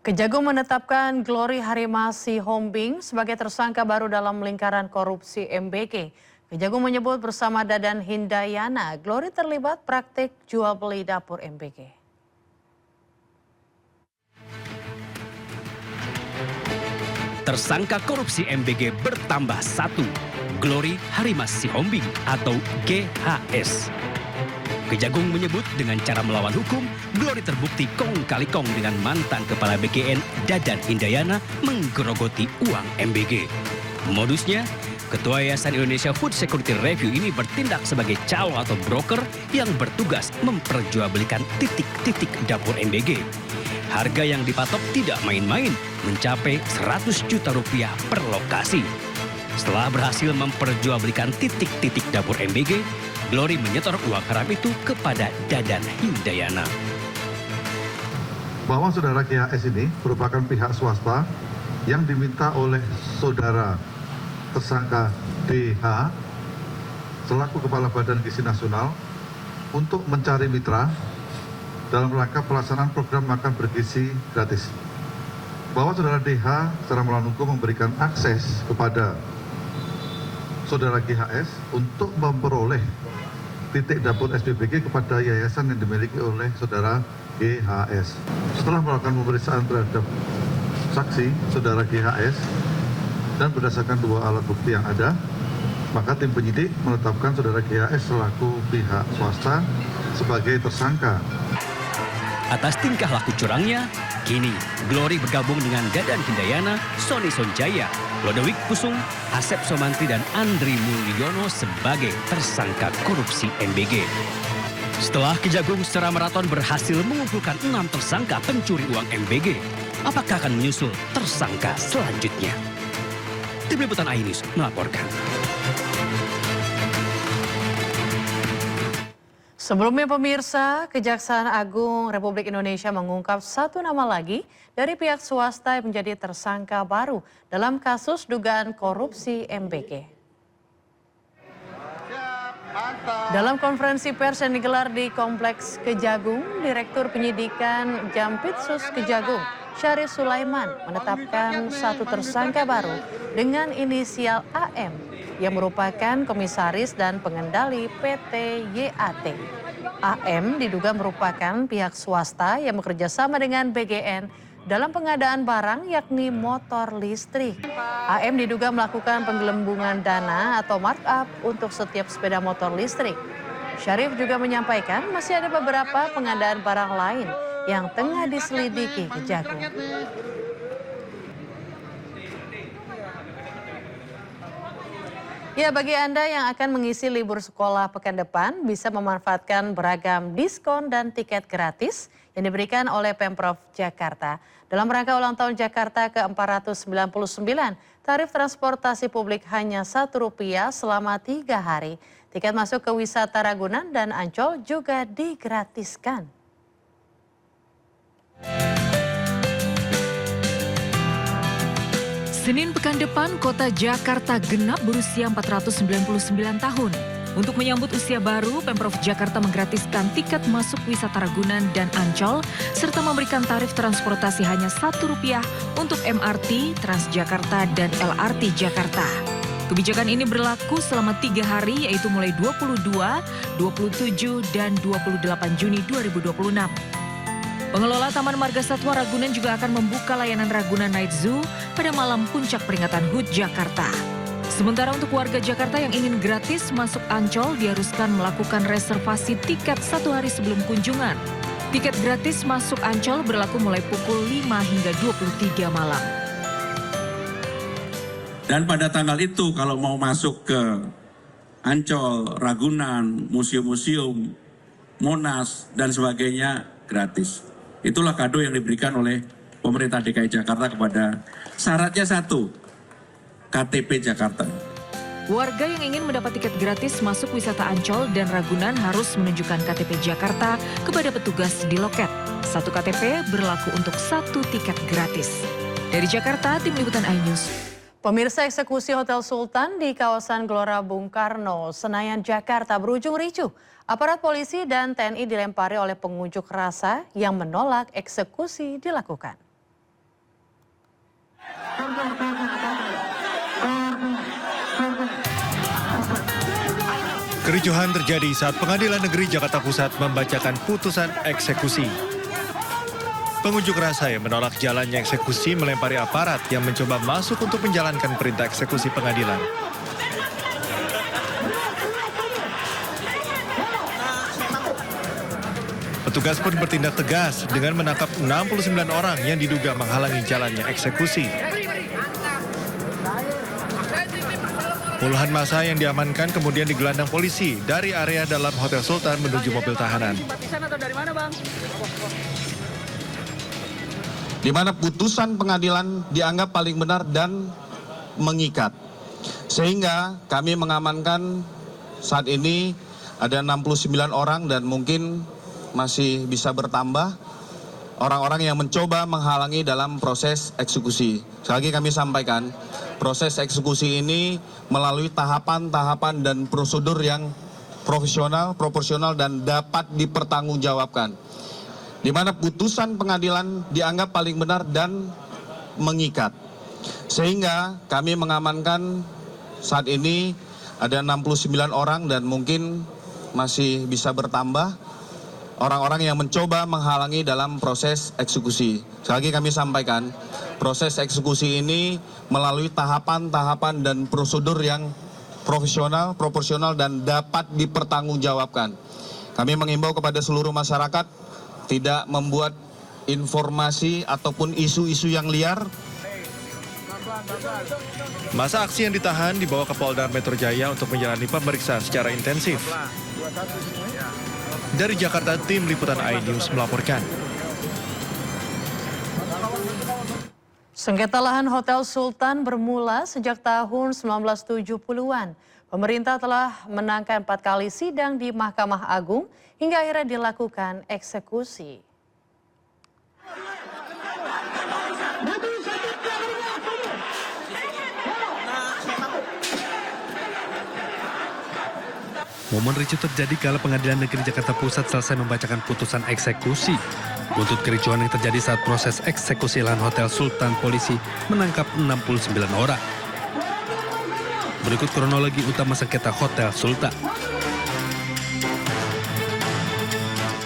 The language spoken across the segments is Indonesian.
Kejagung menetapkan Glory Harimasi Hombing sebagai tersangka baru dalam lingkaran korupsi MBG. Kejagung menyebut bersama Dadan Hindayana, Glory terlibat praktik jual beli dapur MBG. Tersangka korupsi MBG bertambah satu, Glory Harimasi Hombing atau GHS. Kejagung menyebut dengan cara melawan hukum, Glory terbukti kong kali kong dengan mantan Kepala BKN Dadan Hindayana menggerogoti uang MBG. Modusnya, Ketua Yayasan Indonesia Food Security Review ini bertindak sebagai calo atau broker yang bertugas memperjualbelikan titik-titik dapur MBG. Harga yang dipatok tidak main-main, mencapai 100 juta rupiah per lokasi. Setelah berhasil memperjualbelikan titik-titik dapur MBG, Glory menyetor uang haram itu kepada Dadan Hindayana. Bahwa saudara GHS ini merupakan pihak swasta yang diminta oleh saudara tersangka DH selaku Kepala Badan Gizi Nasional untuk mencari mitra dalam rangka pelaksanaan program makan bergizi gratis. Bahwa saudara DH secara melawan hukum memberikan akses kepada saudara GHS untuk memperoleh titik dapur SPBG kepada yayasan yang dimiliki oleh saudara GHS. Setelah melakukan pemeriksaan terhadap saksi saudara GHS dan berdasarkan dua alat bukti yang ada, maka tim penyidik menetapkan saudara GHS selaku pihak swasta sebagai tersangka. Atas tingkah laku curangnya, kini Glory bergabung dengan Dadan Hindayana, Sony Sonjaya, Lodewijk Pusung, Asep Somantri dan Andri Mulyono sebagai tersangka korupsi MBG. Setelah Kejagung secara maraton berhasil mengumpulkan 6 tersangka pencuri uang MBG, apakah akan menyusul tersangka selanjutnya? Tim Liputan iNews melaporkan. Sebelumnya pemirsa, Kejaksaan Agung Republik Indonesia mengungkap satu nama lagi dari pihak swasta yang menjadi tersangka baru dalam kasus dugaan korupsi MBG. Dalam konferensi pers yang digelar di Kompleks Kejagung, Direktur Penyidikan Jampitsus Kejagung, Syarif Sulaiman menetapkan satu tersangka baru dengan inisial AM yang merupakan komisaris dan pengendali PT YAT. AM diduga merupakan pihak swasta yang bekerja sama dengan BGN dalam pengadaan barang yakni motor listrik. AM diduga melakukan penggelembungan dana atau markup untuk setiap sepeda motor listrik. Syarif juga menyampaikan masih ada beberapa pengadaan barang lain yang tengah diselidiki Kejagung. Ya, bagi Anda yang akan mengisi libur sekolah pekan depan bisa memanfaatkan beragam diskon dan tiket gratis yang diberikan oleh Pemprov Jakarta. Dalam rangka ulang tahun Jakarta ke-499, tarif transportasi publik hanya Rp1 selama 3 hari. Tiket masuk ke wisata Ragunan dan Ancol juga digratiskan. Senin pekan depan, kota Jakarta genap berusia 499 tahun. Untuk menyambut usia baru, Pemprov Jakarta menggratiskan tiket masuk wisata Ragunan dan Ancol, serta memberikan tarif transportasi hanya Rp1 untuk MRT, Transjakarta, dan LRT Jakarta. Kebijakan ini berlaku selama 3 hari, yaitu mulai 22, 27, dan 28 Juni 2026. Pengelola Taman Marga Satwa Ragunan juga akan membuka layanan Ragunan Night Zoo pada malam puncak peringatan HUT Jakarta. Sementara untuk warga Jakarta yang ingin gratis masuk Ancol diharuskan melakukan reservasi tiket 1 hari sebelum kunjungan. Tiket gratis masuk Ancol berlaku mulai pukul 5 hingga 23 malam. Dan pada tanggal itu kalau mau masuk ke Ancol, Ragunan, museum-museum, Monas, dan sebagainya gratis. Itulah kado yang diberikan oleh pemerintah DKI Jakarta kepada syaratnya satu, KTP Jakarta. Warga yang ingin mendapat tiket gratis masuk wisata Ancol dan Ragunan harus menunjukkan KTP Jakarta kepada petugas di loket. 1 KTP berlaku untuk 1 tiket gratis. Dari Jakarta, Tim Liputan iNews. Pemirsa, eksekusi Hotel Sultan di kawasan Gelora Bung Karno, Senayan, Jakarta berujung ricuh. Aparat polisi dan TNI dilempari oleh pengunjuk rasa yang menolak eksekusi dilakukan. Kericuhan terjadi saat Pengadilan Negeri Jakarta Pusat membacakan putusan eksekusi. Pengunjuk rasa yang menolak jalannya eksekusi melempari aparat yang mencoba masuk untuk menjalankan perintah eksekusi pengadilan. Petugas pun bertindak tegas dengan menangkap 69 orang yang diduga menghalangi jalannya eksekusi. Puluhan massa yang diamankan kemudian digelandang polisi dari area dalam Hotel Sultan menuju mobil tahanan. Di mana putusan pengadilan dianggap paling benar dan mengikat. Sehingga kami mengamankan saat ini ada 69 orang dan mungkin masih bisa bertambah orang-orang yang mencoba menghalangi dalam proses eksekusi. Sekali lagi kami sampaikan, proses eksekusi ini melalui tahapan-tahapan dan prosedur yang profesional, proporsional, dan dapat dipertanggungjawabkan. Di mana putusan pengadilan dianggap paling benar dan mengikat. Sehingga kami mengamankan saat ini ada 69 orang dan mungkin masih bisa bertambah orang-orang yang mencoba menghalangi dalam proses eksekusi. Sekali lagi kami sampaikan, proses eksekusi ini melalui tahapan-tahapan dan prosedur yang profesional, proporsional, dan dapat dipertanggungjawabkan. Kami mengimbau kepada seluruh masyarakat tidak membuat informasi ataupun isu-isu yang liar. Masa aksi yang ditahan dibawa ke Polda Metro Jaya untuk menjalani pemeriksaan secara intensif. Dari Jakarta, tim liputan iNews melaporkan. Sengketa lahan Hotel Sultan bermula sejak tahun 1970-an. Pemerintah telah menangkan 4 kali sidang di Mahkamah Agung hingga akhirnya dilakukan eksekusi. Momen ricuh terjadi kala Pengadilan Negeri Jakarta Pusat selesai membacakan putusan eksekusi. Buntut kericuhan yang terjadi saat proses eksekusi lahan Hotel Sultan, polisi menangkap 69 orang. Berikut kronologi utama sengketa Hotel Sultan.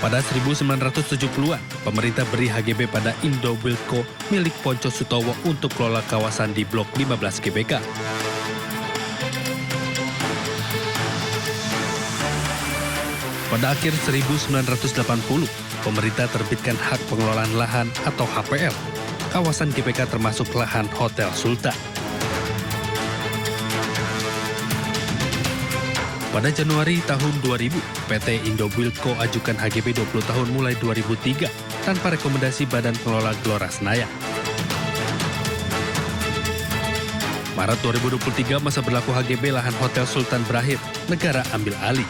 Pada 1970-an, pemerintah beri HGB pada Indobuildco milik Ponco Sutowo untuk kelola kawasan di Blok 15 GBK. Pada akhir 1980, pemerintah terbitkan hak pengelolaan lahan atau HPL. Kawasan GBK termasuk lahan Hotel Sultan. Pada Januari tahun 2000, PT Indobuildco ajukan HGB 20 tahun mulai 2003 tanpa rekomendasi Badan Pengelola Gelora Senayan. Maret 2023 masa berlaku HGB lahan Hotel Sultan berakhir, negara ambil alih.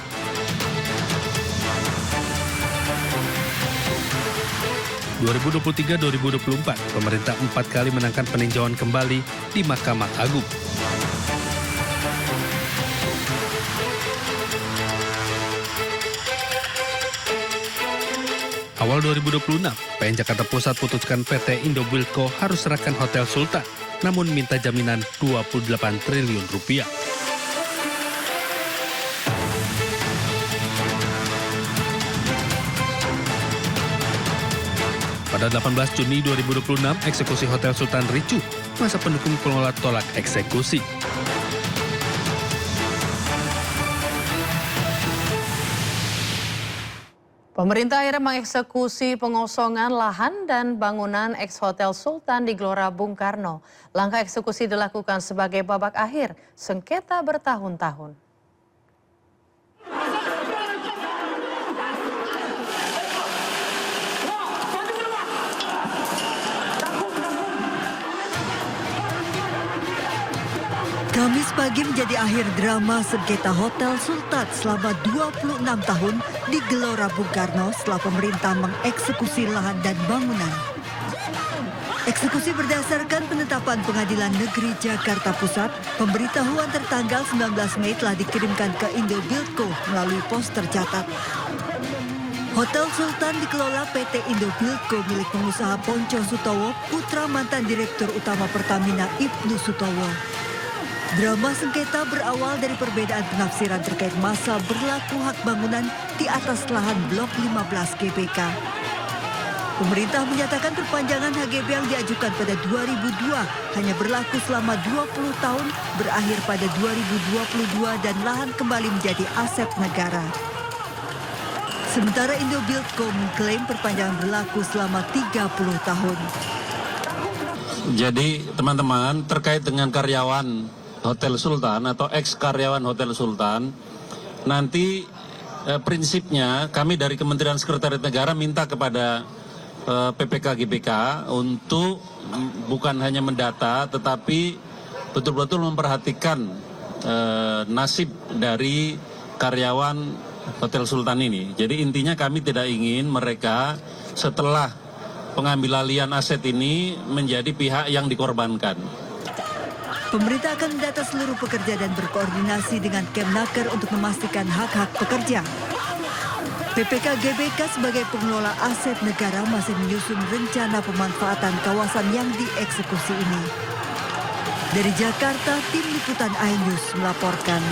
(2023-2024), pemerintah 4 kali menangkan peninjauan kembali di Mahkamah Agung. Awal 2026, PN Jakarta Pusat putuskan PT Indobuildco harus serahkan Hotel Sultan, namun minta jaminan 28 triliun rupiah. Pada 18 Juni 2026, eksekusi Hotel Sultan ricuh, masa pendukung pengelola tolak eksekusi. Pemerintah akhirnya mengeksekusi pengosongan lahan dan bangunan ex-Hotel Sultan di Gelora Bung Karno. Langkah eksekusi dilakukan sebagai babak akhir sengketa bertahun-tahun. Kamis pagi menjadi akhir drama sengketa Hotel Sultan selama 26 tahun di Gelora Bung Karno setelah pemerintah mengeksekusi lahan dan bangunan. Eksekusi berdasarkan penetapan Pengadilan Negeri Jakarta Pusat, pemberitahuan tertanggal 19 Mei telah dikirimkan ke Indobuildco melalui pos tercatat. Hotel Sultan dikelola PT Indobilco milik pengusaha Ponco Sutowo, putra mantan Direktur Utama Pertamina Ibnu Sutowo. Drama sengketa berawal dari perbedaan penafsiran terkait masa berlaku hak bangunan di atas lahan Blok 15 GBK. Pemerintah menyatakan perpanjangan HGB yang diajukan pada 2002 hanya berlaku selama 20 tahun, berakhir pada 2022 dan lahan kembali menjadi aset negara. Sementara Indobilco mengklaim perpanjangan berlaku selama 30 tahun. Jadi teman-teman, terkait dengan karyawan Hotel Sultan atau ex-karyawan Hotel Sultan, nanti prinsipnya kami dari Kementerian Sekretariat Negara minta kepada PPK GBK untuk bukan hanya mendata tetapi betul-betul memperhatikan nasib dari karyawan Hotel Sultan ini. Jadi intinya kami tidak ingin mereka setelah pengambil alihan aset ini menjadi pihak yang dikorbankan. Pemerintah akan mendata seluruh pekerja dan berkoordinasi dengan Kemnaker untuk memastikan hak-hak pekerja. PPK GBK sebagai pengelola aset negara masih menyusun rencana pemanfaatan kawasan yang dieksekusi ini. Dari Jakarta, Tim Liputan iNews melaporkan.